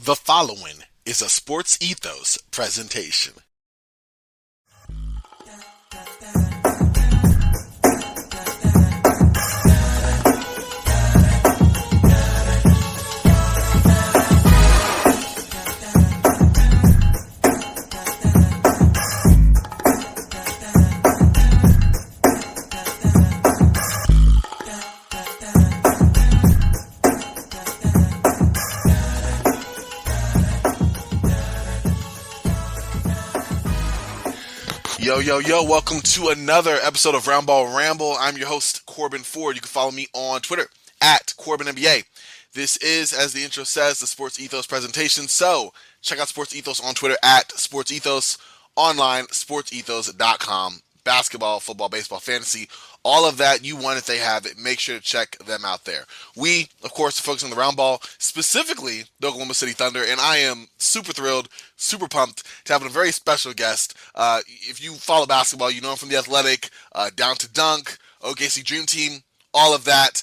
The following is a Sports Ethos presentation. Yo, welcome to another episode of Roundball Ramble. I'm your host, Corbin Ford. You can follow me on Twitter at CorbinNBA. This is, as the intro says, the Sports Ethos presentation. So check out Sports Ethos on Twitter at Sports Ethos, online, sportsethos.com. Basketball, football, baseball, fantasy, all of that you want if they have it. Make sure to check them out there. We, of course, focus on the round ball, specifically the Oklahoma City Thunder, and I am super thrilled, super pumped to have a very special guest. If you follow basketball, you know him from The Athletic, Down to Dunk, OKC Dream Team, all of that.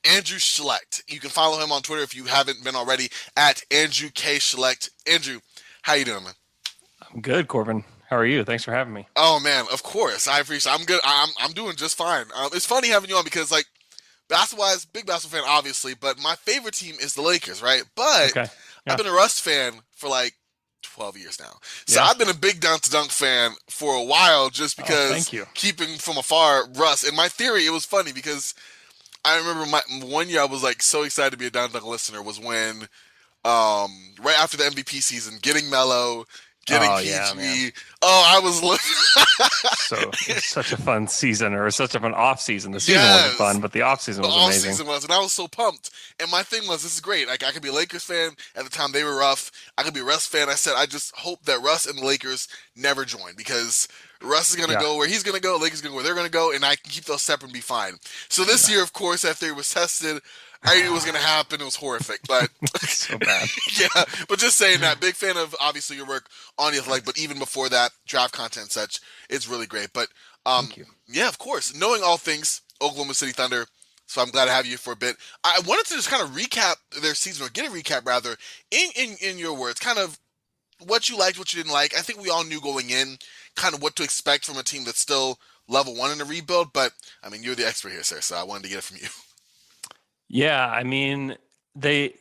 Andrew Schlect. You can follow him on Twitter if you haven't been already at Andrew K. Schlect. Andrew, how you doing, man? I'm good, Corbin. How are you? Thanks for having me. Oh man, of course. I appreciate it. I'm good. I'm doing just fine. It's funny having you on because basketball-wise, big basketball fan obviously, but my favorite team is the Lakers, right? But Okay. Yeah. I've been a Russ fan for 12 years now. So Yeah. I've been a big Down to Dunk fan for a while just because thank you. keeping from afar Russ. And my theory, it was funny because I remember one year I was so excited to be a Down to Dunk listener was when right after the MVP season, getting Melo, getting PG. Yeah, man. I was So it's such a fun season, or such of an off season. The season wasn't fun, but the off season was amazing. Season was, and I was so pumped. And my thing was, this is great. I could be a Lakers fan at the time; they were rough. I could be a Russ fan. I said, I just hope that Russ and the Lakers never join because Russ is going to go where he's going to go. Lakers going to go where they're going to go, and I can keep those separate and be fine. So this year, of course, that theory was tested. I knew it was going to happen. It was horrific, but so bad. Yeah, but just saying that, big fan of obviously your work on The Athletic, but even before that, draft content and such, it's really great. But Thank you. Yeah, of course, knowing all things Oklahoma City Thunder, so I'm glad to have you for a bit. I wanted to just kind of recap their season, or get a recap rather, in your words, kind of what you liked, what you didn't like. I think we all knew going in kind of what to expect from a team that's still level one in a rebuild, but I mean, you're the expert here, sir, so I wanted to get it from you. Yeah, I mean, they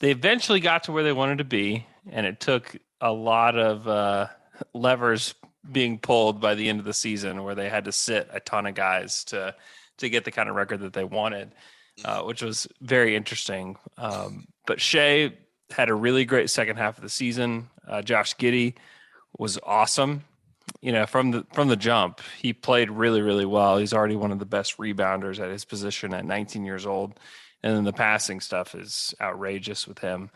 eventually got to where they wanted to be, and it took a lot of levers being pulled by the end of the season, where they had to sit a ton of guys to get the kind of record that they wanted, which was very interesting. But Shea had a really great second half of the season. Josh Giddey was awesome. From the jump, he played really, really well. He's already one of the best rebounders at his position at 19 years old. And then the passing stuff is outrageous with him.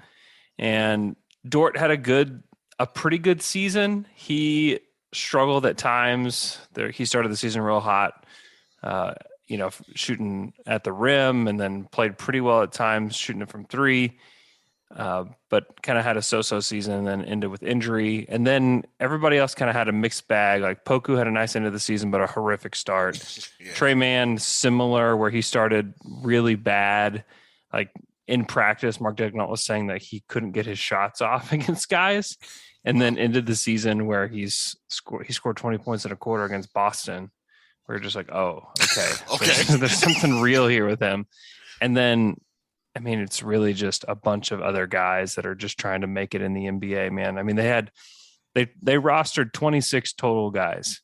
And Dort had a pretty good season. He struggled at times. He started the season real hot, shooting at the rim, and then played pretty well at times, shooting it from three. But kind of had a so-so season and then ended with injury. And then everybody else kind of had a mixed bag. Like Poku had a nice end of the season, but a horrific start. Yeah. Trey Mann, similar, where he started really bad. Like in practice, Mark Daigneault was saying that he couldn't get his shots off against guys, and then ended the season where he scored 20 points in a quarter against Boston. We're just like, oh, okay. Okay. There's something real here with him. And then, I mean, it's really just a bunch of other guys that are just trying to make it in the NBA, man. I mean, they rostered 26 total guys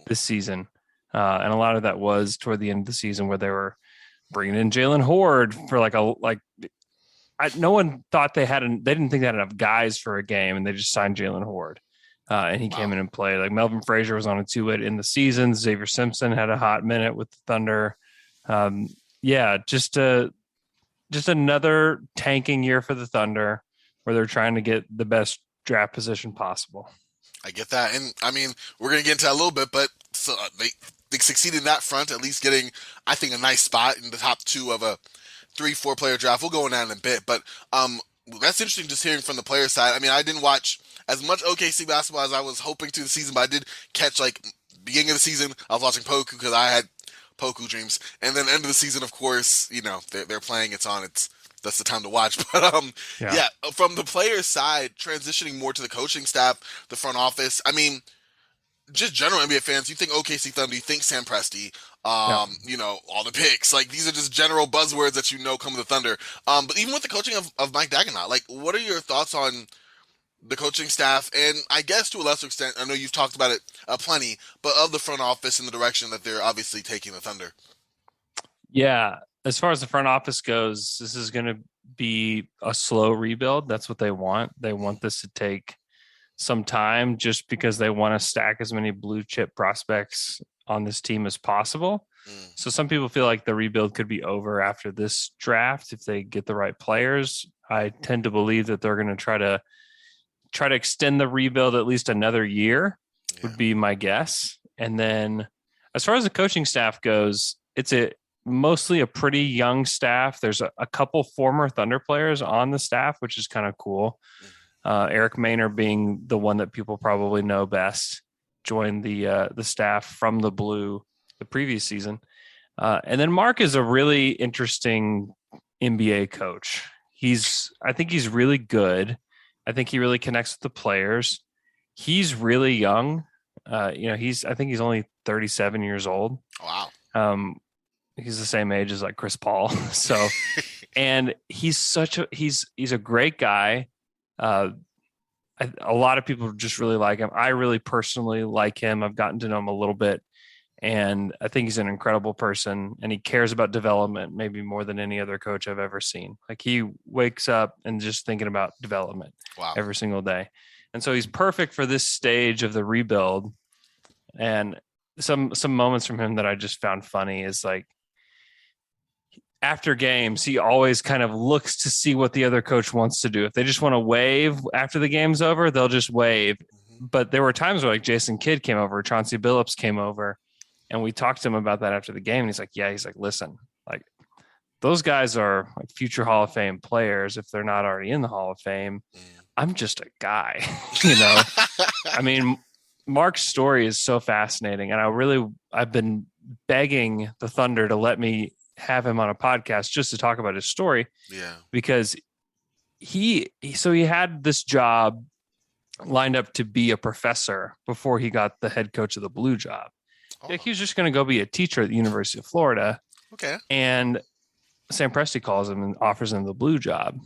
this season. And a lot of that was toward the end of the season where they were bringing in Jalen Horde for no one thought they didn't think they had enough guys for a game, and they just signed Jalen Horde. And he came in and played. Like Melvin Frazier was on a 2-8 in the season. Xavier Simpson had a hot minute with the Thunder. Just another tanking year for the Thunder where they're trying to get the best draft position possible. I get that. And I mean, we're going to get into that a little bit, but they succeeded in that front, at least getting, I think, a nice spot in the top two of a 3-4 player draft. We'll go on that in a bit, but that's interesting just hearing from the player side. I mean, I didn't watch as much OKC basketball as I was hoping to this season, but I did catch beginning of the season. I was watching Poku because I had Poku dreams, and then end of the season, of course, they're playing. It's on. It's that's the time to watch. But Yeah. yeah, from the players' side, transitioning more to the coaching staff, the front office. I mean, just general NBA fans, you think OKC Thunder, you think Sam Presti, Yeah. all the picks. Like, these are just general buzzwords that come with the Thunder. But even with the coaching of Mike Dagenott, like, what are your thoughts on the coaching staff? And I guess to a lesser extent, I know you've talked about it plenty, but of the front office and the direction that they're obviously taking the Thunder. Yeah. As far as the front office goes, this is going to be a slow rebuild. That's what they want. They want this to take some time just because they want to stack as many blue chip prospects on this team as possible. So some people feel like the rebuild could be over after this draft if they get the right players. I tend to believe that they're going to try to extend the rebuild at least another year, would be my guess. And then as far as the coaching staff goes, it's mostly a pretty young staff. There's a couple former Thunder players on the staff, which is kind of cool. Eric Maynard being the one that people probably know best, joined the staff from the Blue the previous season. And then Mark is a really interesting NBA coach. I think he's really good. I think he really connects with the players. He's really young. I think he's only 37 years old. Wow. He's the same age as like Chris Paul. So, and he's a great guy. A lot of people just really like him. I really personally like him. I've gotten to know him a little bit, and I think he's an incredible person, and he cares about development maybe more than any other coach I've ever seen. Like, he wakes up and just thinking about development every single day. And so he's perfect for this stage of the rebuild. And some moments from him that I just found funny is like, after games, he always kind of looks to see what the other coach wants to do. If they just want to wave after the game's over, they'll just wave. But there were times where like Jason Kidd came over, Chauncey Billups came over, and we talked to him about that after the game. And he's like, listen, like, those guys are like future Hall of Fame players if they're not already in the Hall of Fame. I'm just a guy, I mean, Mark's story is so fascinating, and I've been begging the Thunder to let me have him on a podcast just to talk about his story. Yeah. Because he had this job lined up to be a professor before he got the head coach of the Blue job. Like, he was just going to go be a teacher at the University of Florida. Okay. And Sam Presti calls him and offers him the Blue job.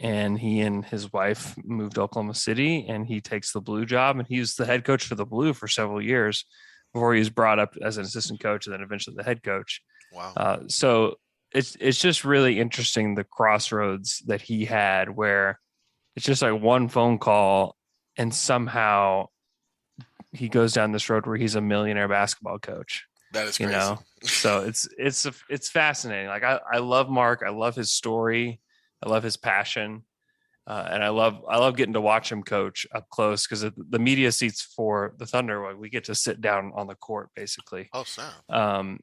And he and his wife moved to Oklahoma City, and he takes the Blue job, and he was the head coach for the Blue for several years before he was brought up as an assistant coach and then eventually the head coach. Wow. So it's just really interesting, the crossroads that he had, where it's just like one phone call and somehow he goes down this road where he's a millionaire basketball coach. That is crazy. So it's fascinating. Like, I love Mark. I love his story. I love his passion. And I love getting to watch him coach up close, because the media seats for the Thunder, we get to sit down on the court basically. Oh, snap.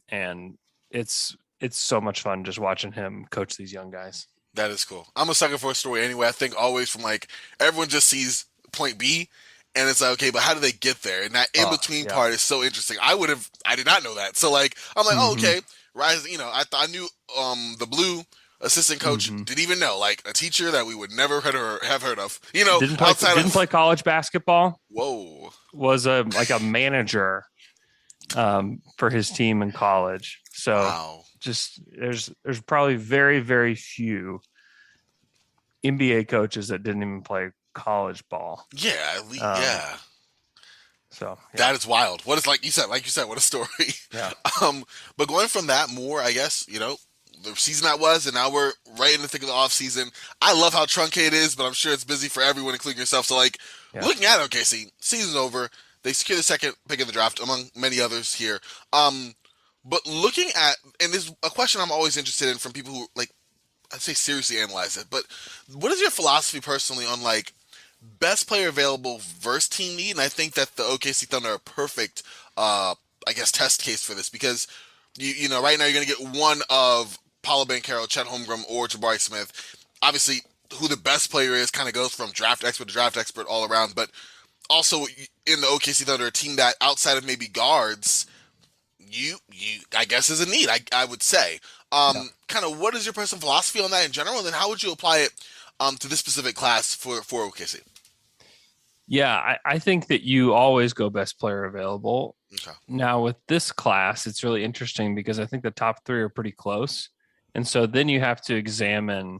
And it's so much fun just watching him coach these young guys. That is cool. I'm a sucker for a story anyway. I think always from like, everyone just sees point B and it's like, okay, but how do they get there? And that in between part is so interesting. I did not know that. So like, I'm like, oh, okay. Rising, I knew the Blue assistant coach didn't even know, like, a teacher that we would never have heard of. Didn't play college basketball. Whoa. Was a manager for his team in college. So just there's probably very, very few NBA coaches that didn't even play college ball. Yeah, yeah. So that is wild. What is like you said, what a story. Yeah. But going from that more, I guess, the season that was, and now we're right in the thick of the offseason. I love how truncated it is, but I'm sure it's busy for everyone, including yourself. So, like, looking at OKC, season's over. They secured the second pick of the draft, among many others here. But looking at, and this is a question I'm always interested in from people who, like, I'd say seriously analyze it, but what is your philosophy personally on, like, best player available versus team need? And I think that the OKC Thunder are a perfect, test case for this, because, right now you're going to get one of Paolo Banchero, Chet Holmgren, or Jabari Smith. Obviously, who the best player is kind of goes from draft expert to draft expert all around, but also in the OKC Thunder, a team that outside of maybe guards, you I guess is a need, I would say. Yeah. Kind of what is your personal philosophy on that in general, and then how would you apply it to this specific class for OKC? Yeah, I think that you always go best player available. Okay. Now with this class, it's really interesting because I think the top three are pretty close. And so then you have to examine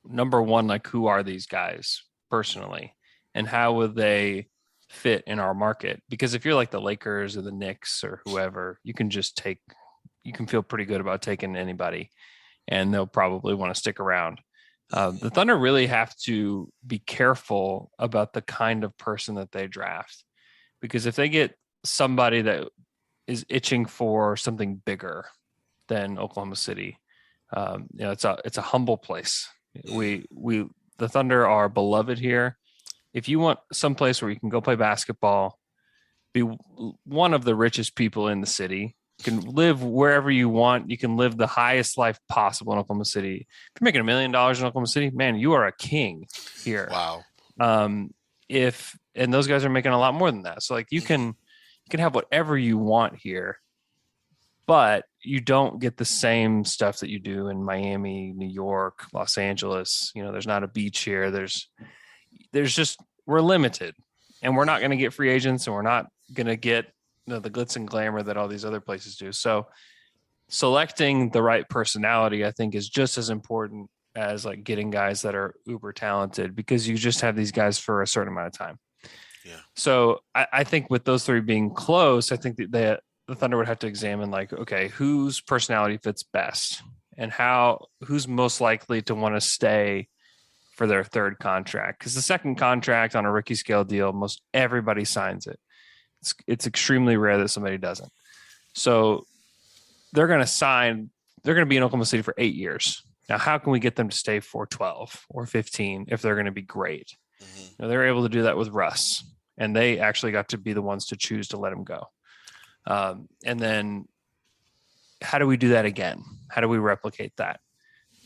number one, like who are these guys personally and how would they fit in our market? Because if you're like the Lakers or the Knicks or whoever, you can feel pretty good about taking anybody and they'll probably want to stick around. The Thunder really have to be careful about the kind of person that they draft because if they get somebody that is itching for something bigger than Oklahoma City, it's a humble place. We the Thunder are beloved here. If you want some place where you can go play basketball, be one of the richest people in the city, you can live wherever you want. You can live the highest life possible in Oklahoma City. If you're making $1 million in Oklahoma City, man, you are a king here. Wow. If and those guys are making a lot more than that. So like you can have whatever you want here, but you don't get the same stuff that you do in Miami, New York, Los Angeles. There's not a beach here. There's just we're limited, and we're not going to get free agents, and we're not going to get the glitz and glamour that all these other places do. So selecting the right personality, I think, is just as important as like getting guys that are uber talented because you just have these guys for a certain amount of time. Yeah. So I think with those three being close, I think that the Thunder would have to examine like, okay, whose personality fits best and who's most likely to want to stay for their third contract. Because the second contract on a rookie scale deal, most everybody signs it. It's extremely rare that somebody doesn't. So they're going to be in Oklahoma City for 8 years. Now, how can we get them to stay for 12 or 15 if they're going to be great? Mm-hmm. They're able to do that with Russ, and they actually got to be the ones to choose to let him go. And then how do we do that again? How do we replicate that?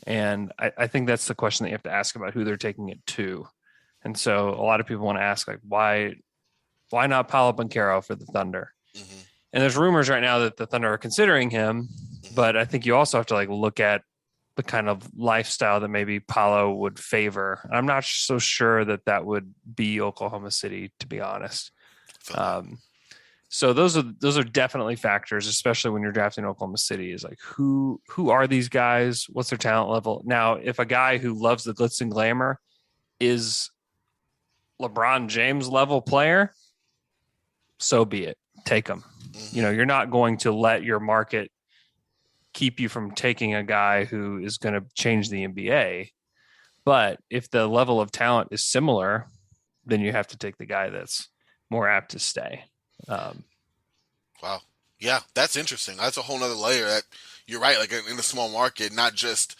And I think that's the question that you have to ask about who they're taking it to. And so a lot of people want to ask, like, why not Paolo Banchero for the Thunder? Mm-hmm. And there's rumors right now that the Thunder are considering him, but I think you also have to like look at the kind of lifestyle that maybe Paolo would favor. I'm not so sure that would be Oklahoma City, to be honest. So those are definitely factors, especially when you're drafting Oklahoma City, is like who are these guys? What's their talent level? Now, if a guy who loves the glitz and glamour is LeBron James level player, so be it. Take him. You're not going to let your market keep you from taking a guy who is going to change the NBA. But if the level of talent is similar, then you have to take the guy that's more apt to stay. Wow. Yeah, that's interesting. That's a whole nother layer that you're right. Like in a small market, not just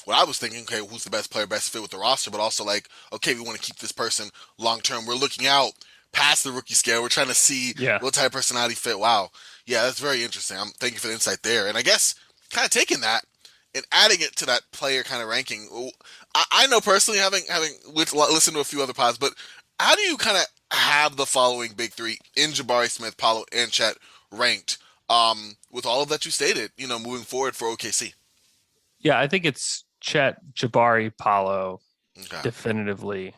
what I was thinking, okay, who's the best player, best fit with the roster, but also like, okay, we want to keep this person long term. We're looking out past the rookie scale. We're trying to see what type of personality fit. Wow. Yeah, that's very interesting. Thank you for the insight there. And I guess kind of taking that and adding it to that player kind of ranking. I know personally, having listened to a few other pods, but how do you kind of have the following big three in Jabari Smith, Paolo, and Chet ranked with all of that you stated, moving forward for OKC? Yeah, I think it's Chet, Jabari, Paolo definitively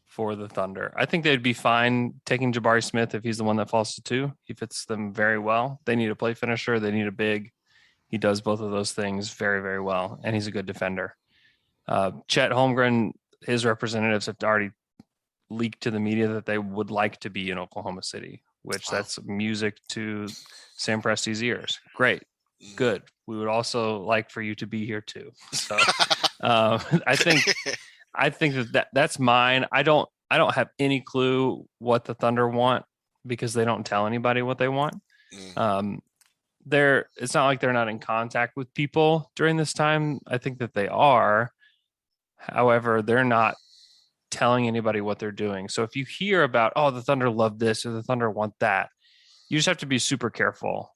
for the Thunder. I think they'd be fine taking Jabari Smith if he's the one that falls to 2. He fits them very well. They need a play finisher. They need a big. He does both of those things very, very well, and he's a good defender. Chet Holmgren, his representatives have already leaked to the media that they would like to be in Oklahoma City, which that's music to Sam Presti's ears. Great. Good. We would also like for you to be here too. So I think that's mine. I don't have any clue what the Thunder want because they don't tell anybody what they want. It's not like they're not in contact with people during this time. I think that they are. However, they're not telling anybody what they're doing. So if you hear about, the Thunder love this or the Thunder want that, you just have to be super careful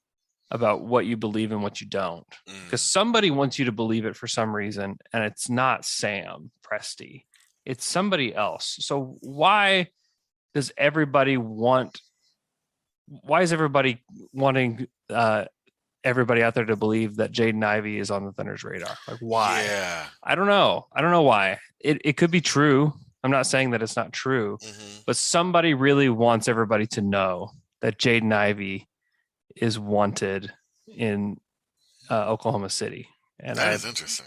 about what you believe and what you don't. Because somebody wants you to believe it for some reason, and it's not Sam Presti. It's somebody else. So why is everybody wanting everybody out there to believe that Jaden Ivey is on the Thunder's radar. Like, why? Yeah. I don't know. I don't know why. It could be true. I'm not saying that it's not true, but somebody really wants everybody to know that Jaden Ivey is wanted in Oklahoma City. And that is interesting.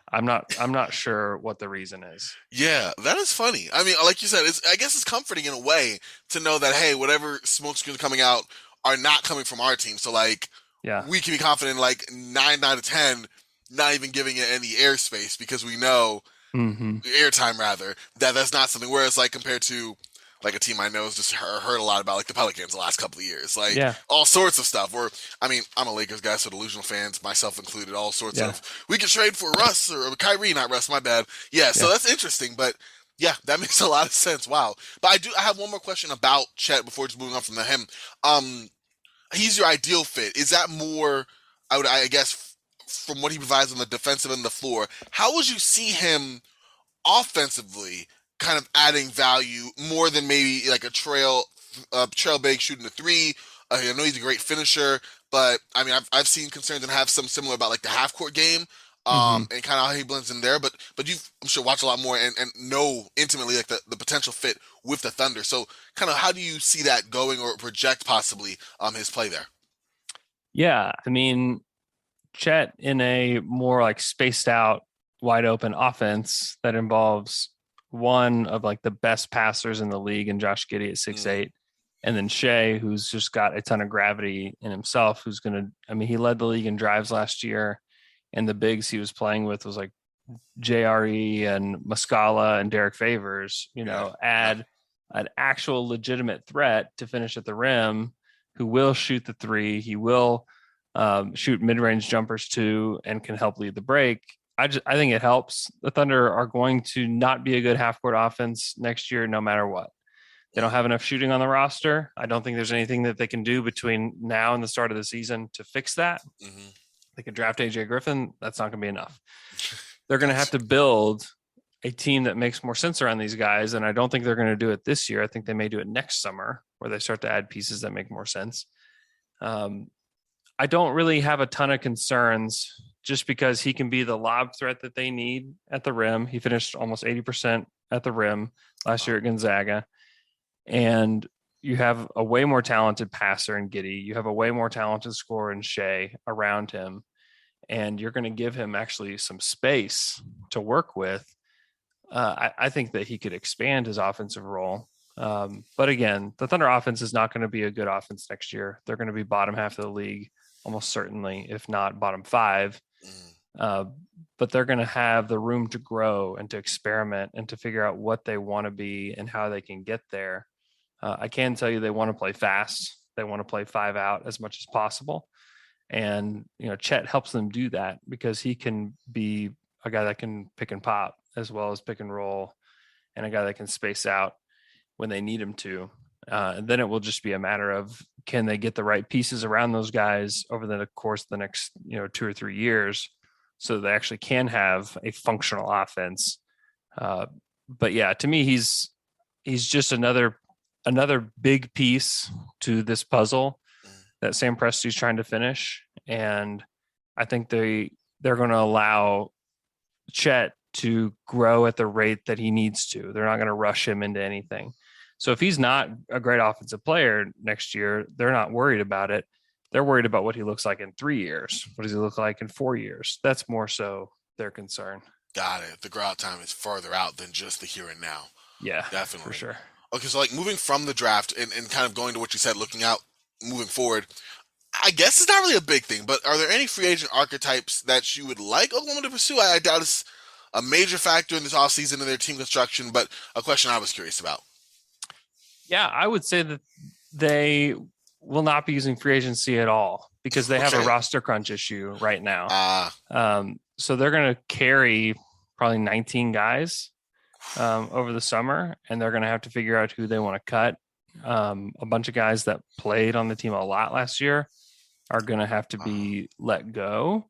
I'm not sure what the reason is. Yeah, that is funny. I mean, like you said, I guess it's comforting in a way to know that, hey, whatever smoke screens coming out are not coming from our team. So, like, Yeah. we can be confident, like, 9 out of 10, not even giving it any airspace because we know, airtime rather, that's not something. Whereas, like, compared to, like, a team I know has just heard a lot about, like the Pelicans the last couple of years. Like, all sorts of stuff. Or, I mean, I'm a Lakers guy, so delusional fans, myself included, all sorts of, we could trade for Russ or Kyrie, not Russ, my bad. Yeah, so that's interesting. But, yeah, that makes a lot of sense. Wow. But I have one more question about Chet before just moving on from him. He's your ideal fit. Is that more, I guess, from what he provides on the defensive end of the floor, how would you see him offensively kind of adding value more than maybe like a trail big shooting a three? I know he's a great finisher, but I mean, I've seen concerns and have some similar about like the half court game, and kind of how he blends in there. But you've, I'm sure, watched a lot more and know intimately like the potential fit with the Thunder. So kind of how do you see that going or project possibly his play there? Yeah, I mean, Chet in a more like spaced out, wide open offense that involves one of like the best passers in the league and Josh Giddey at 6'8", and then Shea, who's just got a ton of gravity in himself, who's going to, I mean, he led the league in drives last year, and the bigs he was playing with was like JRE and Muscala and Derek Favors, add an actual legitimate threat to finish at the rim, who will shoot the three. He will shoot mid-range jumpers too, and can help lead the break. I think it helps. The Thunder are going to not be a good half-court offense next year, no matter what. They don't have enough shooting on the roster. I don't think there's anything that they can do between now and the start of the season to fix that. They could draft AJ Griffin. That's not going to be enough. They're going to have to build a team that makes more sense around these guys, and I don't think they're going to do it this year. I think they may do it next summer, where they start to add pieces that make more sense. I don't really have a ton of concerns just because he can be the lob threat that they need at the rim. He finished almost 80% at the rim last year at Gonzaga. And you have a way more talented passer in Giddey. You have a way more talented scorer in Shea around him. And you're going to give him actually some space to work with. I think that he could expand his offensive role. But again, the Thunder offense is not going to be a good offense next year. They're going to be bottom half of the league, almost certainly, if not bottom five. But they're going to have the room to grow and to experiment and to figure out what they want to be and how they can get there. I can tell you they want to play fast. They want to play 5 out as much as possible. And, Chet helps them do that because he can be a guy that can pick and pop as well as pick and roll, and a guy that can space out when they need him to. And then it will just be a matter of, can they get the right pieces around those guys over the course of the next, 2 or 3 years so they actually can have a functional offense. But yeah, to me, he's just another big piece to this puzzle that Sam Presti's trying to finish. And I think they're going to allow Chet to grow at the rate that he needs to. They're not going to rush him into anything. So if he's not a great offensive player next year, they're not worried about it. They're worried about what he looks like in 3 years. What does he look like in 4 years? That's more so their concern. Got it. The grow out time is farther out than just the here and now. Yeah, definitely. For sure. Okay, so like moving from the draft and kind of going to what you said, looking out, moving forward, I guess it's not really a big thing, but are there any free agent archetypes that you would like Oklahoma to pursue? I doubt it's a major factor in this offseason in their team construction, but a question I was curious about. Yeah, I would say that they will not be using free agency at all because they have a roster crunch issue right now. So they're going to carry probably 19 guys over the summer, and they're going to have to figure out who they want to cut. A bunch of guys that played on the team a lot last year are going to have to be let go.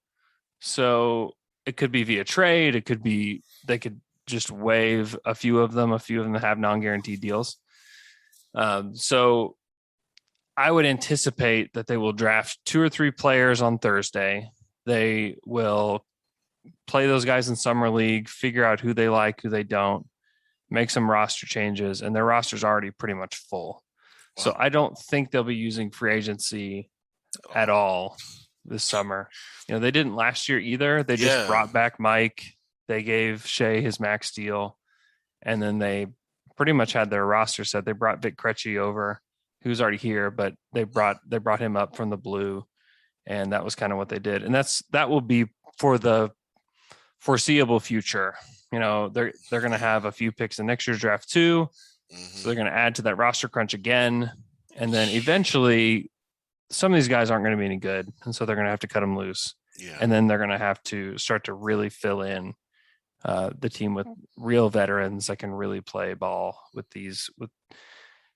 So it could be via trade. It could be they could just waive a few of them. A few of them have non-guaranteed deals. So I would anticipate that they will draft 2 or 3 players on Thursday. They will play those guys in summer league, figure out who they like, who they don't, make some roster changes, and their roster's already pretty much full. Wow. So I don't think they'll be using free agency at all this summer. They didn't last year either. They just brought back Mike. They gave Shea his max deal, and then they pretty much had their roster set. They brought Vic Krejci over, who's already here, but they brought him up from the blue, and that was kind of what they did. And that will be for the foreseeable future. They're going to have a few picks in next year's draft too. Mm-hmm. So they're going to add to that roster crunch again. And then eventually some of these guys aren't going to be any good. And so they're going to have to cut them loose. Yeah. And then they're going to have to start to really fill in the team with real veterans that can really play ball with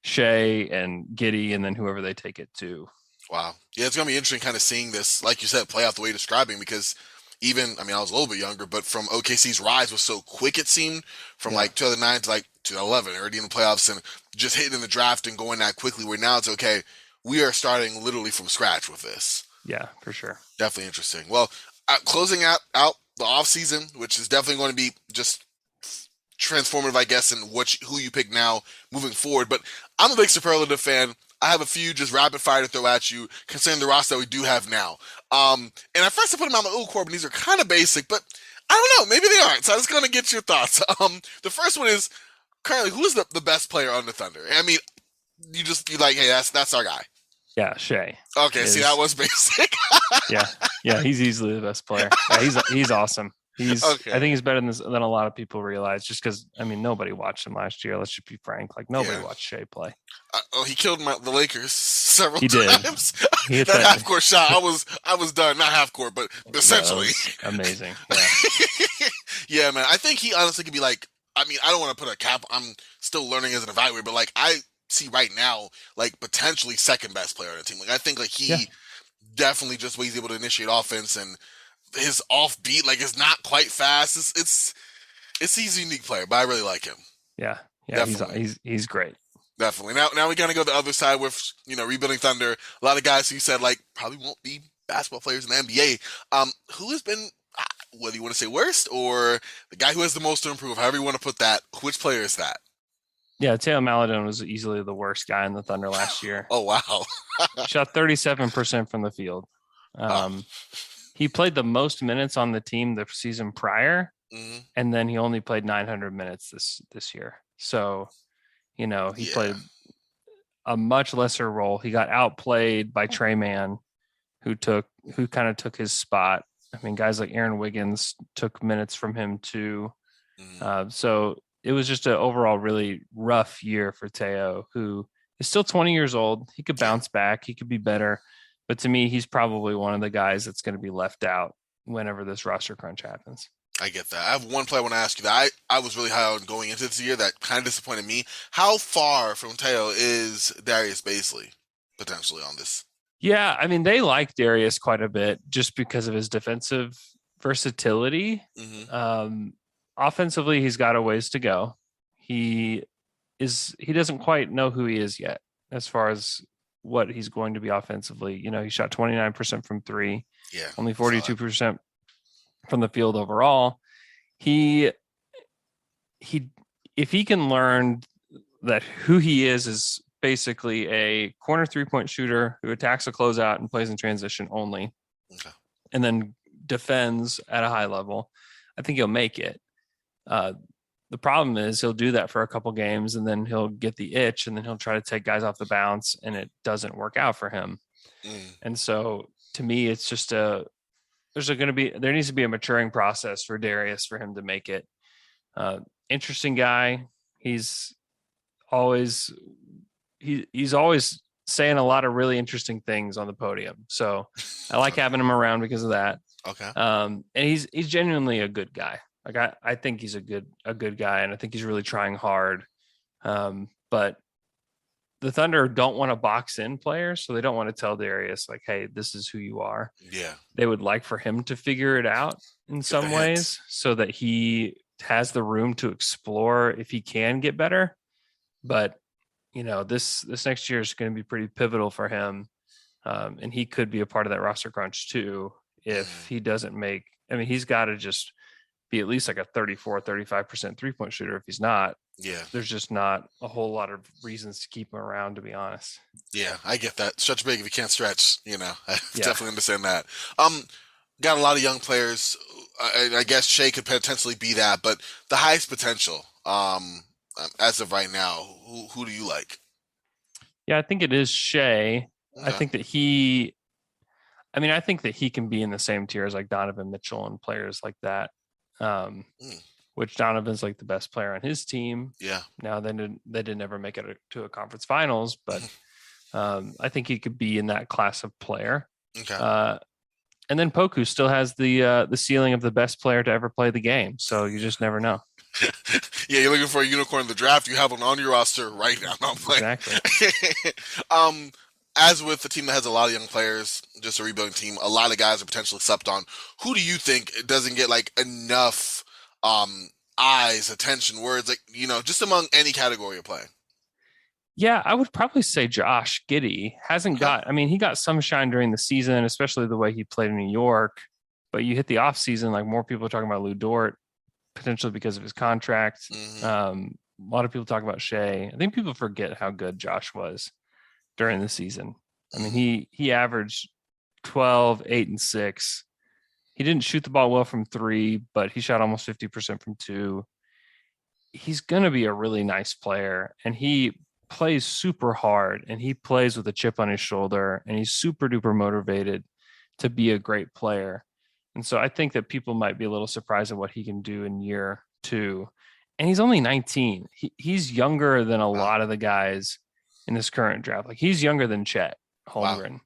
Shea and Giddey, and then whoever they take it to. Wow. Yeah, it's going to be interesting kind of seeing this, like you said, play out the way you're describing, because I was a little bit younger, but from OKC's rise was so quick, it seemed, from like 2009 to like 2011, already in the playoffs and just hitting in the draft and going that quickly, where now it's okay, we are starting literally from scratch with this. Yeah, for sure. Definitely interesting. Well, closing out the offseason, which is definitely going to be just transformative, I guess, in who you pick now moving forward. But I'm a big superlative fan. I have a few just rapid fire to throw at you, considering the roster that we do have now. And at first I put them out, like, Corbin, these are kind of basic, but I don't know, maybe they aren't. So I'm just going to get your thoughts. The first one is, currently, who is the best player on the Thunder? I mean, you like, hey, that's our guy. Yeah, Shea. Okay, see, that was basic. yeah, he's easily the best player. Yeah, he's awesome. I think he's better than a lot of people realize, just because, nobody watched him last year. Let's just be frank. Like, nobody watched Shea play. He killed the Lakers several times. He hit that half-court shot. I was done. Not half-court, but essentially. Amazing. Yeah. Yeah, man. I think he honestly could be like, I don't want to put a cap. I'm still learning as an evaluator, but like, I see right now, like, potentially second best player on the team. Like, I think like he definitely just he's able to initiate offense, and his offbeat, like, is not quite fast. He's a unique player, but I really like him. Yeah, he's great. Definitely. Now we gotta go the other side with rebuilding Thunder. A lot of guys who said like probably won't be basketball players in the NBA. Who has been, whether you want to say worst or the guy who has the most to improve, however you want to put that, which player is that? Yeah, Taylor Maladon was easily the worst guy in the Thunder last year. Oh wow. Shot 37% from the field. He played the most minutes on the team the season prior, and then he only played 900 minutes this year. So, he played a much lesser role. He got outplayed by Trey Mann, who kind of took his spot. Guys like Aaron Wiggins took minutes from him too. So it was just an overall really rough year for Teo, who is still 20 years old. He could bounce back. He could be better. But to me, he's probably one of the guys that's going to be left out whenever this roster crunch happens. I get that. I have one player I want to ask you that I was really high on going into this year that kind of disappointed me. How far from Teo is Darius Bazley potentially on this? Yeah, they like Darius quite a bit just because of his defensive versatility. Offensively, he's got a ways to go. He doesn't quite know who he is yet as far as what he's going to be offensively. He shot 29% from three, only 42% from the field overall. If he can learn that who he is basically a corner 3-point shooter who attacks a closeout and plays in transition only, and then defends at a high level, I think he'll make it. The problem is he'll do that for a couple games, and then he'll get the itch, and then he'll try to take guys off the bounce, and it doesn't work out for him. And so to me, it's just there needs to be a maturing process for Darius for him to make it. Interesting guy. He's always saying a lot of really interesting things on the podium. So I like having him around because of that. Okay. And he's genuinely a good guy. Like I think he's a good guy, and I think he's really trying hard. But the Thunder don't want to box in players, so they don't want to tell Darius like, "Hey, this is who you are." Yeah. They would like for him to figure it out in some ways, so that he has the room to explore if he can get better. But this next year is going to be pretty pivotal for him. And he could be a part of that roster crunch too if he doesn't make. I mean, he's got to just be at least like a 35% 3-point shooter. If he's not, Yeah. there's just not a whole lot of reasons to keep him around, to be honest. Yeah, I get that. Stretch big if you can't stretch, I Yeah. definitely understand that. Got a lot of young players. I guess Shea could potentially be that, but the highest potential, as of right now, who do you like? Yeah, I think it is Shea. Okay. I think that he can be in the same tier as like Donovan Mitchell and players like that. Which Donovan's like the best player on his team. Yeah. Now they did never make it to a conference finals, but I think he could be in that class of player. Okay. And then Poku still has the ceiling of the best player to ever play the game. So you just never know. Yeah, you're looking for a unicorn in the draft. You have one on your roster right now. Not playing. Exactly. As with the team that has a lot of young players, just a rebuilding team, a lot of guys are potentially slept on. Who do you think doesn't get like enough eyes, attention, words, like, just among any category you're playing? Yeah, I would probably say Josh Giddey he got some shine during the season, especially the way he played in New York. But you hit the off season, like more people are talking about Lou Dort, potentially because of his contract. A lot of people talk about Shea. I think people forget how good Josh was during the season. I mean, he averaged 12, 8, and 6. He didn't shoot the ball well from 3, but he shot almost 50% from 2. He's going to be a really nice player, and he plays super hard, and he plays with a chip on his shoulder, and he's super duper motivated to be a great player. And so I think that people might be a little surprised at what he can do in year 2. And he's only 19. He's younger than a lot of the guys in this current draft. Like, he's younger than Chet Holmgren.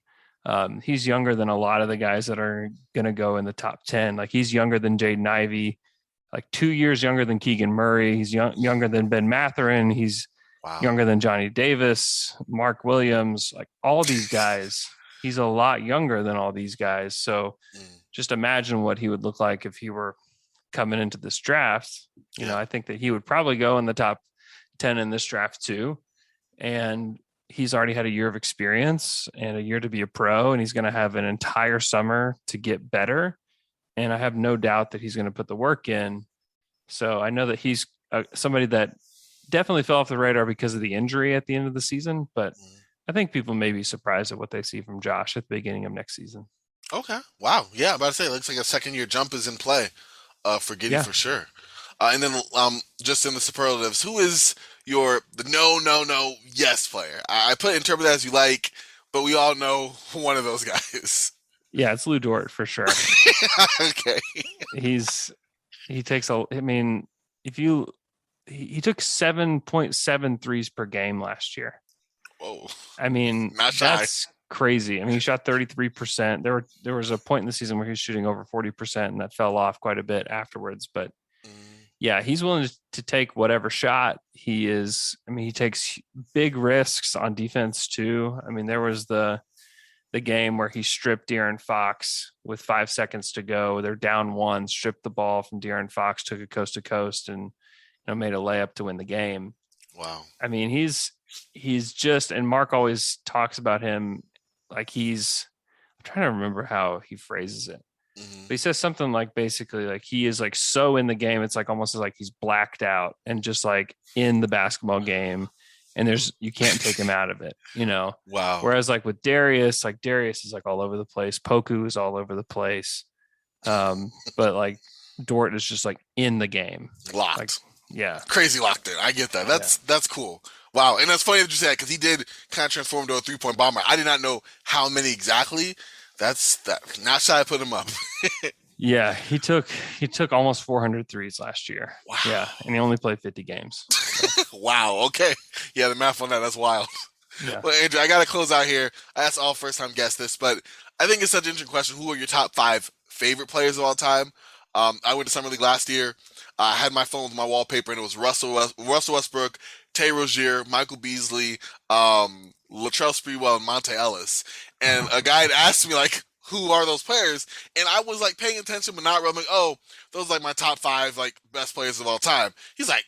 Wow. He's younger than a lot of the guys that are going to go in the top 10. Like, he's younger than Jaden Ivey, like 2 years younger than Keegan Murray. He's younger than Ben Mathurin. He's younger than Johnny Davis, Mark Williams, like all these guys. He's a lot younger than all these guys. So just imagine what he would look like if he were coming into this draft. I think that he would probably go in the top 10 in this draft too. And he's already had a year of experience and a year to be a pro, and he's going to have an entire summer to get better. And I have no doubt that he's going to put the work in. So I know that he's somebody that definitely fell off the radar because of the injury at the end of the season, but I think people may be surprised at what they see from Josh at the beginning of next season. Okay. Wow. Yeah, I'm about to say, it looks like a second-year jump is in play for Giddey for sure. And then just in the superlatives, who is the no, yes player? I interpret that as you like, but we all know one of those guys. Yeah, it's Lou Dort for sure. Okay. He took 7.7 threes per game last year. Whoa. I mean, that's crazy. I mean, he shot 33%. There was a point in the season where he was shooting over 40%, and that fell off quite a bit afterwards. But yeah, he's willing to take whatever shot he is. I mean, he takes big risks on defense too. I mean, there was the game where he stripped De'Aaron Fox with 5 seconds to go. They're down 1, stripped the ball from De'Aaron Fox, took it coast to coast, and made a layup to win the game. Wow. I mean, he's just, and Mark always talks about him like I'm trying to remember how he phrases it. But he says something like, basically, like, he is like so in the game, it's like almost like he's blacked out and just like in the basketball game, and you can't take him out of it, Wow. Whereas like with Darius is like all over the place. Poku is all over the place. But like Dort is just like in the game. Locked. Like, yeah. Crazy locked in. I get that. That's cool. Wow. And that's funny that you said that, because he did kind of transform into a 3-point bomber. I did not know how many exactly. That's not shy to put him up. Yeah, he took almost 400 threes last year. Wow. Yeah, and he only played 50 games. So. Wow. Okay. Yeah, the math on that's wild. Yeah. Well, Andrew, I got to close out here. I asked all first-time guests this, but I think it's such an interesting question. Who are your top 5 favorite players of all time? I went to Summer League last year. I had my phone with my wallpaper, and it was Russell Westbrook, Tay Rozier, Michael Beasley, Latrell Sprewell, and Monte Ellis. And a guy had asked me, like, who are those players? And I was, like, paying attention, but not really. Like, oh, those are, like, my top 5, like, best players of all time. He's like,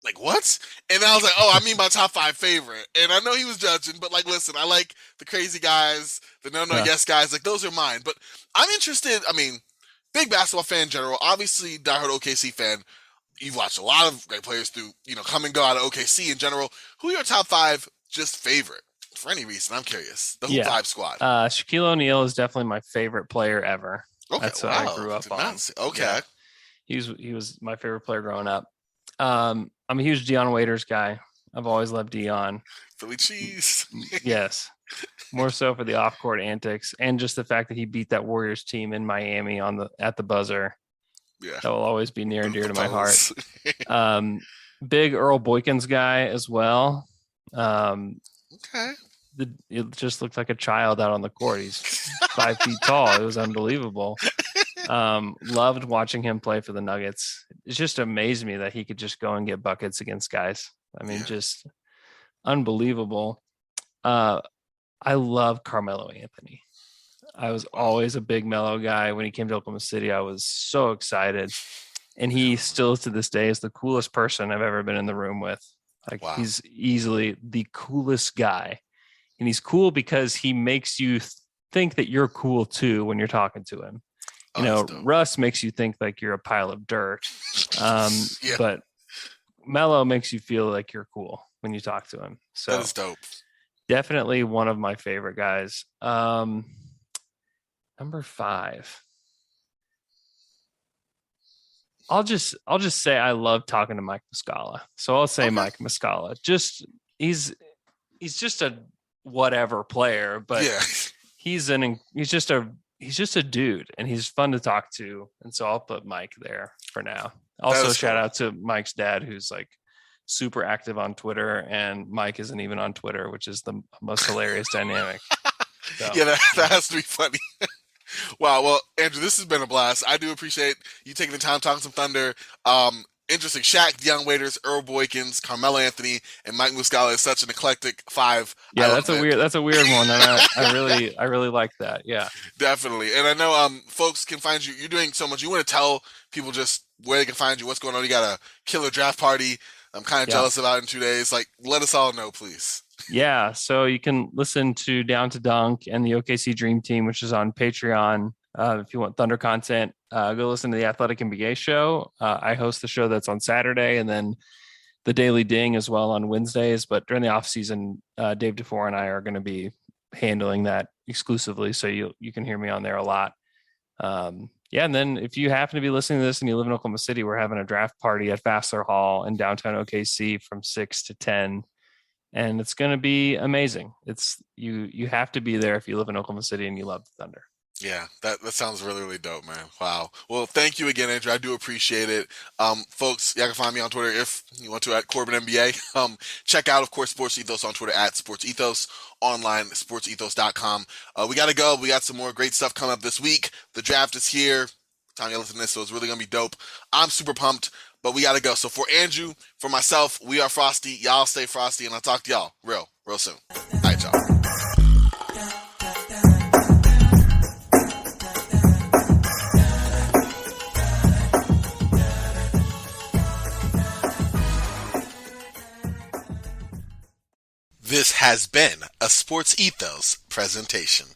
Like, what? And I was like, oh, I mean my top 5 favorite. And I know he was judging, but like, listen, I like the crazy guys, the Yeah. yes guys. Like, those are mine. But I'm interested. I mean, big basketball fan in general. Obviously, diehard OKC fan. You've watched a lot of great players through, come and go out of OKC in general. Who are your top 5 just favorite? For any reason, I'm curious. The Hoop Yeah. Vibe squad. Shaquille O'Neal is definitely my favorite player ever. Okay, That's what I grew up on. Okay. Yeah. He was my favorite player growing up. I'm a huge Dion Waiters guy. I've always loved Dion. Philly cheese. Yes. More so for the off-court antics and just the fact that he beat that Warriors team in Miami at the buzzer. Yeah. That will always be near and dear to my heart. Big Earl Boykins guy as well. Okay. It just looked like a child out on the court. He's 5 feet tall. It was unbelievable. Loved watching him play for the Nuggets. It just amazed me that he could just go and get buckets against guys. I mean, just unbelievable. I love Carmelo Anthony. I was always a big Melo guy. When he came to Oklahoma City, I was so excited. And he still to this day is the coolest person I've ever been in the room with. Like, he's easily the coolest guy. And he's cool because he makes you think that you're cool too when you're talking to him. Russ makes you think like you're a pile of dirt. But Melo makes you feel like you're cool when you talk to him. So that is dope. Definitely one of my favorite guys. Number 5. I'll just say I love talking to Mike Muscala. So I'll say Mike Muscala. He's just a whatever player, but he's just a dude and he's fun to talk to. And so I'll put Mike there for now. Also shout out to Mike's dad, who's like super active on Twitter, and Mike isn't even on Twitter, which is the most hilarious dynamic. So. Yeah, that has to be funny. Wow. Well, Andrew, this has been a blast. I do appreciate you taking the time talking some Thunder. Interesting. Shaq, Dion Waiters, Earl Boykins, Carmelo Anthony, and Mike Muscala is such an eclectic 5. Yeah, that's a weird one. And I really like that. Yeah, definitely. And I know folks can find you. You're doing so much. You want to tell people just where they can find you, what's going on. You got a killer draft party I'm kind of jealous about in 2 days. Like, let us all know, please. Yeah, so you can listen to Down to Dunk and the OKC Dream Team, which is on Patreon. If you want Thunder content, go listen to the Athletic NBA show. I host the show that's on Saturday, and then the Daily Ding as well on Wednesdays. But during the off season, Dave DeFore and I are going to be handling that exclusively, so you can hear me on there a lot. And then if you happen to be listening to this and you live in Oklahoma City, we're having a draft party at Fassler Hall in downtown OKC from 6 to 10. And it's going to be amazing. It's you have to be there if you live in Oklahoma City and you love the Thunder. Yeah, that sounds really, really dope, man. Wow. Well, thank you again, Andrew. I do appreciate it. Folks, y'all can find me on Twitter if you want to at Corbin NBA. Check out, of course, Sports Ethos on Twitter at Sports Ethos, online, sportsethos.com. We got to go. We got some more great stuff coming up this week. The draft is here. Time you listen to this, so it's really going to be dope. I'm super pumped, but we got to go. So for Andrew, for myself, we are Frosty. Y'all stay frosty, and I'll talk to y'all real soon. All right, y'all. This has been a Sports Ethos presentation.